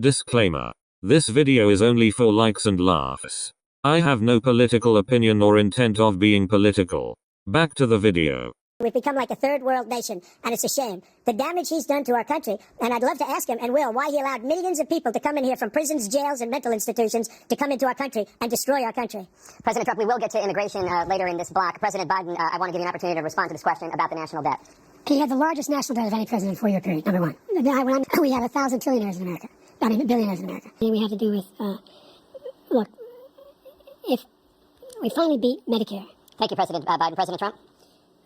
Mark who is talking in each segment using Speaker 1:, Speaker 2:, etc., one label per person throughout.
Speaker 1: Disclaimer. This video is only for likes and laughs. I have no political opinion or intent of being political. Back to the video.
Speaker 2: We've become like a third world nation, and it's a shame. The damage he's done to our country, and I'd love to ask him, and will, why he allowed millions of people to come in here from prisons, jails, and mental institutions to come into our country and destroy our country.
Speaker 3: President Trump, we will get to immigration later in this block. President Biden, I want to give you an opportunity to respond to this question about the national debt.
Speaker 4: He had the largest national debt of any president in a 4-year period, number one. We have 1,000 trillionaires in America. I mean, billionaires in America. And we have to do with, look, if we finally beat Medicare.
Speaker 3: Thank you, President Biden. President Trump?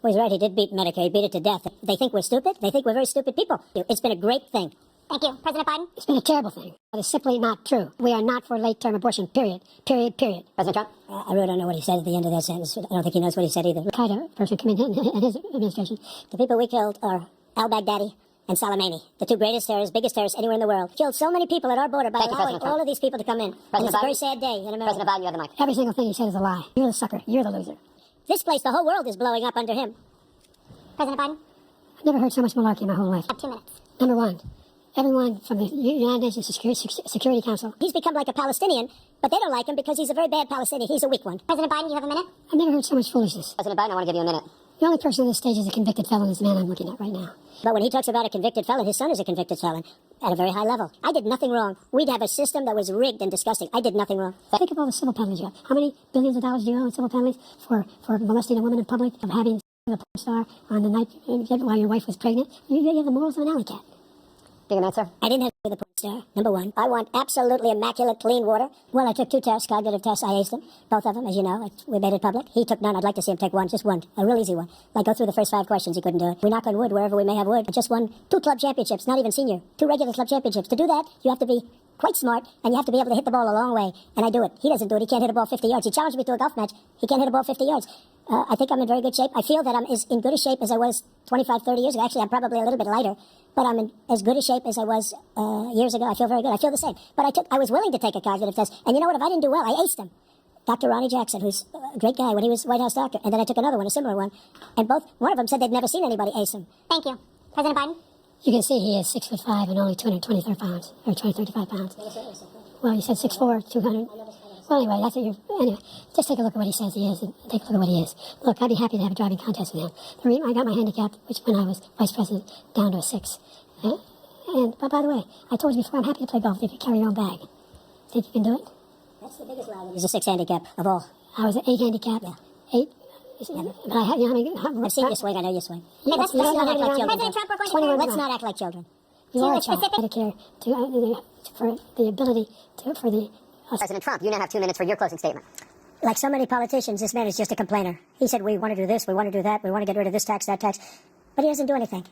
Speaker 2: Well, he's right. He did beat Medicare. He beat it to death. They think we're stupid. They think we're very stupid people. It's been a great thing.
Speaker 3: Thank you. President Biden?
Speaker 4: It's been a terrible thing. But it's simply not true. We are not for late-term abortion, period. Period, period.
Speaker 3: President Trump?
Speaker 2: I really don't know what he said at the end of that sentence. I don't think he knows what he said either.
Speaker 4: Al-Qaeda person come in his administration.
Speaker 2: The people we killed are al-Baghdadi and Soleimani, the two greatest terrorists, biggest terrorists anywhere in the world. Killed so many people at our border by allowing all of these people to come in. And it's a very sad day in America.
Speaker 3: President Biden, you have the mic.
Speaker 4: Every single thing he said is a lie. You're the sucker. You're the loser.
Speaker 2: This place, the whole world is blowing up under him.
Speaker 3: President Biden?
Speaker 4: I've never heard so much malarkey in my whole life.
Speaker 3: You have 2 minutes.
Speaker 4: Number one, everyone from the United Nations Security Council.
Speaker 2: He's become like a Palestinian, but they don't like him because he's a very bad Palestinian. He's a weak one.
Speaker 3: President Biden, you have a minute.
Speaker 4: I've never heard so much foolishness.
Speaker 3: President Biden, I want to give you a minute.
Speaker 4: The only person on this stage is a convicted felon is the man I'm looking at right now.
Speaker 2: But when he talks about a convicted felon, his son is a convicted felon at a very high level. I did nothing wrong. We'd have a system that was rigged and disgusting. I did nothing wrong.
Speaker 4: Think of all the civil penalties you have. How many billions of dollars do you owe in civil penalties for molesting a woman in public, of having a porn star on the night while your wife was pregnant? You have the morals of an alley cat.
Speaker 3: Do you have an answer?
Speaker 2: I didn't have to be the porn star, number one. I want absolutely immaculate, clean water. Well, I took 2 tests, cognitive tests. I aced them, both of them, as you know. We made it public. He took none. I'd like to see him take one, just one, a real easy one. Like go through the first 5 questions. He couldn't do it. We knock on wood wherever we may have wood. I just won 2 club championships, not even senior. 2 regular club championships. To do that, you have to be quite smart, and you have to be able to hit the ball a long way. And I do it. He doesn't do it. He can't hit a ball 50 yards. He challenged me to a golf match. He can't hit a ball 50 yards. I think I'm in very good shape. I feel that I'm as in good a shape as I was 25, 30 years ago. Actually, I'm probably a little bit lighter, but I'm in as good a shape as I was years ago. I feel very good. I feel the same. But I was willing to take a cognitive test. And you know what? If I didn't do well, I aced him. Dr. Ronnie Jackson, who's a great guy when he was White House doctor. And then I took another one, a similar one. And one of them said they'd never seen anybody ace him.
Speaker 3: Thank you. President Biden?
Speaker 4: You can see he is 6'5" and only 223 pounds, or 235 pounds. Well, you said 6'4", 200. Well, anyway, that's what anyway, just take a look at what he says he is, and take a look at what he is. Look, I'd be happy to have a driving contest with him. The reason I got my handicap, which when I was vice president, down to a 6. But by the way, I told you before, I'm happy to play golf if you carry your own bag. Think you can do it?
Speaker 2: That's the biggest lie. He's a 6 handicap of all.
Speaker 4: I was an 8 handicap.
Speaker 2: Yeah.
Speaker 4: 8. But I have,
Speaker 2: I've seen you swing. I know you swing.
Speaker 3: Let's
Speaker 2: not act like children.
Speaker 3: President Trump, we're going to
Speaker 2: Let's not act like children.
Speaker 4: You are a child. Medicare for the ability for the.
Speaker 3: President Trump, you now have 2 minutes for your closing statement.
Speaker 2: Like so many politicians, this man is just a complainer. He said, we want to do this, we want to do that, we want to get rid of this tax, that tax. But he doesn't do anything.